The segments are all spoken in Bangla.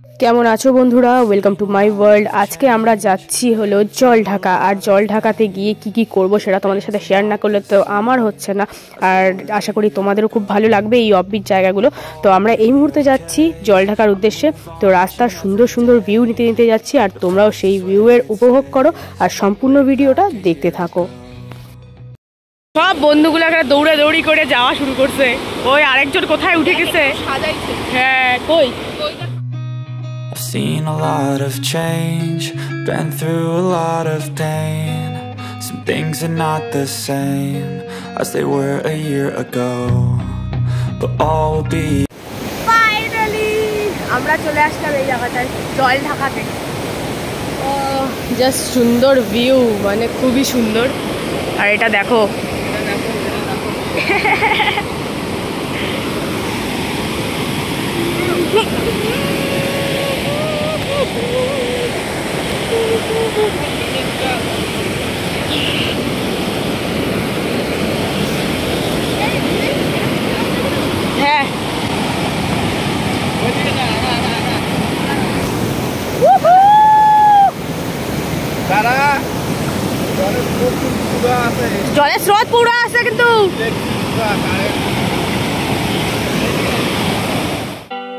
কেমন আছো বন্ধুরা? Welcome to my world. আজকে আমরা যাচ্ছি হলো জলঢাকা। আর জলঢাকাতে গিয়ে কি কি করব সেটা তোমাদের সাথে শেয়ার না করলে তো আমার হচ্ছে না। আর আশা করি তোমাদেরও খুব ভালো লাগবে এই অফবিট জায়গাগুলো। তো আমরা এই মুহূর্তে যাচ্ছি জলঢাকার উদ্দেশ্যে। তো রাস্তার সুন্দর সুন্দর ভিউ নিতে নিতে যাচ্ছি, আর তোমরাও সেই ভিউয়ের উপভোগ করো আর সম্পূর্ণ ভিডিওটা দেখতে থাকো। সব বন্ধুগুলো একটা দৌড়াদৌড়ি করে যাওয়া শুরু করছে। ওই আরেকজন কোথায় উঠে গেছে। হ্যাঁ, কই? I've seen a lot of change, been through a lot of pain. Some things are not the same as they were a year ago, but all will be. Finally আমরা চলে আসলাম এই জায়গাটায়, জলঢাকাতে। জাস্ট সুন্দর ভিউ, মানে খুবই সুন্দর। আর এটা দেখো, হ্যাঁ জলের স্রোত পুরো আছে কিন্তু।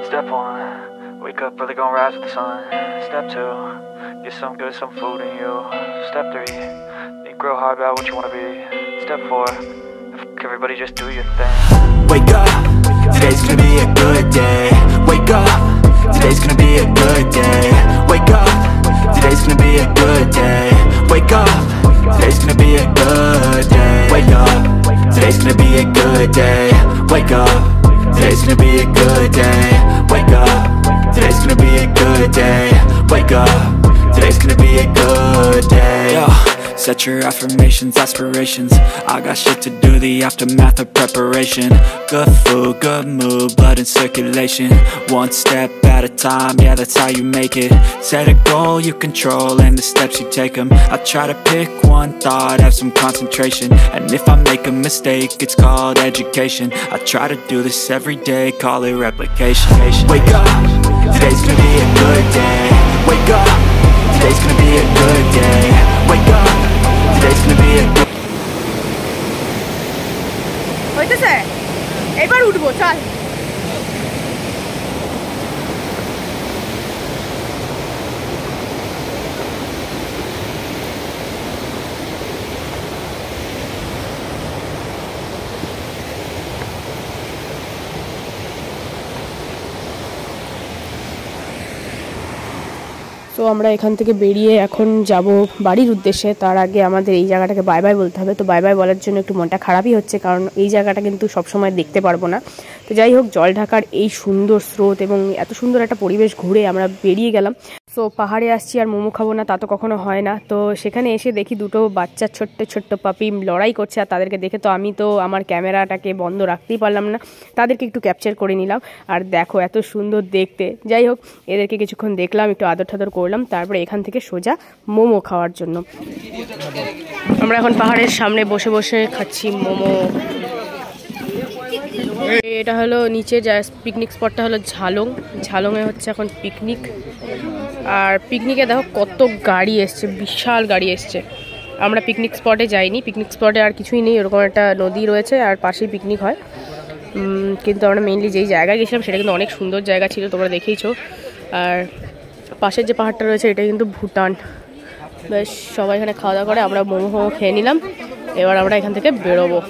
Step 1, wake up early, gonna rise with the sun. Step 2, get some good, some food in you. Step 3, think real hard about what you wanna be. Step 4, everybody just do your thing. Wake up, today's gonna be a good day. Wake up, today's gonna be a good day. Wake up, today's gonna be a good day. Wake up, today's gonna be a good day. Wake up, today's gonna be a good day. Wake up, today's gonna be a good day. Wake up, today's gonna be a good day. Wake up, today's gonna be a good day. Yo, set your affirmations, aspirations. I got shit to do, the aftermath of preparation. Good food, good mood, blood in circulation. One step at a time, yeah, that's how you make it. Set a goal you control and the steps you take them. I try to pick one thought, have some concentration. And if I make a mistake, it's called education. I try to do this every day, call it replication. Wake up, today's gonna be a good day. Wake up, today's gonna be a good day. Wake up, today's gonna be a good. হইতেছে, এবার উঠবো, চল। তো আমরা এখান থেকে বেরিয়ে এখন যাব বাড়ির উদ্দেশ্যে। তার আগে আমাদের এই জায়গাটাকে বাই বাই বলতে হবে। তো বাই বাই বলার জন্য একটু মনটা খারাপই হচ্ছে, কারণ এই জায়গাটা কিন্তু সবসময় দেখতে পারবো না। তো যাই হোক, জলঢাকার এই সুন্দর স্রোত এবং এত সুন্দর একটা পরিবেশ ঘুরে আমরা বেরিয়ে গেলাম। সো পাহাড়ে আসছি আর মোমো খাবো না তা তো কখনো হয় না। তো সেখানে এসে দেখি দুটো বাচ্চা ছোট্ট ছোট্ট পাপি লড়াই করছে, আর তাদেরকে দেখে তো আমি তো আমার ক্যামেরাটাকে বন্ধ রাখতেই পারলাম না, তাদেরকে একটু ক্যাপচার করে নিলাম। আর দেখো এত সুন্দর দেখতে। যাই হোক, এদেরকে কিছুক্ষণ দেখলাম, একটু আদর ঠাদর করলাম, তারপরে এখান থেকে সোজা মোমো খাওয়ার জন্য। আমরা এখন পাহাড়ের সামনে বসে বসে খাচ্ছি মোমো। এটা হলো নিচে যা পিকনিক স্পটটা হলো ঝালং। ঝালংয়ে হচ্ছে এখন পিকনিক। আর পিকনিকে দেখো কত গাড়ি এসছে, বিশাল গাড়ি এসছে। আমরা পিকনিক স্পটে যাইনি, পিকনিক স্পটে আর কিছুই নেই, ওরকম একটা নদী রয়েছে আর পাশেই পিকনিক হয়। কিন্তু আমরা মেইনলি যেই জায়গায় গেছিলাম সেটা কিন্তু অনেক সুন্দর জায়গা ছিল, তোমরা দেখেইছো। আর পাশের যে পাহাড়টা রয়েছে এটা কিন্তু ভুটান। বেশ সবাই এখানে খাওয়া দাওয়া করে, আমরা মোমো খেয়ে নিলাম। এবার আমরা এখান থেকে বেরোবো।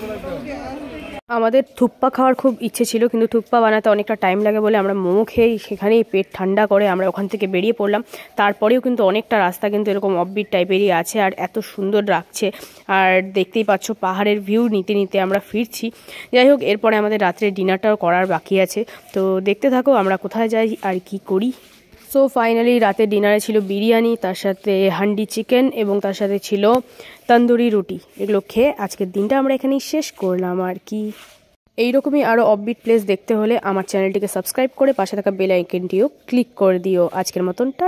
আমাদের থুপ্পা খাওয়ার খুব ইচ্ছে ছিল, কিন্তু থুপ্পা বানাতে অনেকটা টাইম লাগে বলে আমরা মোমো খেয়েই সেখানেই পেট ঠান্ডা করে আমরা ওখান থেকে বেরিয়ে পড়লাম। তারপরেও কিন্তু অনেকটা রাস্তা কিন্তু এরকম অফবিট টাইপেরই আছে, আর এত সুন্দর লাগছে। আর দেখতেই পাচ্ছ পাহাড়ের ভিউ নিতে নিতে আমরা ফিরছি। যাই হোক, এরপরে আমাদের রাত্রে ডিনারটাও করার বাকি আছে। তো দেখতে থাকো আমরা কোথায় যাই আর কি করি। সো ফাইনালি রাতে ডিনারে ছিল বিরিয়ানি, তার সাথে হান্ডি চিকেন এবং তার সাথে ছিল তন্দুরি রুটি। এগুলো খেয়ে আজকের দিনটা আমরা এখানেই শেষ করলাম আর কি। এইরকমই আরও অফবিট প্লেস দেখতে হলে আমার চ্যানেলটিকে সাবস্ক্রাইব করে পাশে থাকা বেল আইকনটিও ক্লিক করে দিও। আজকের মতন টাটা।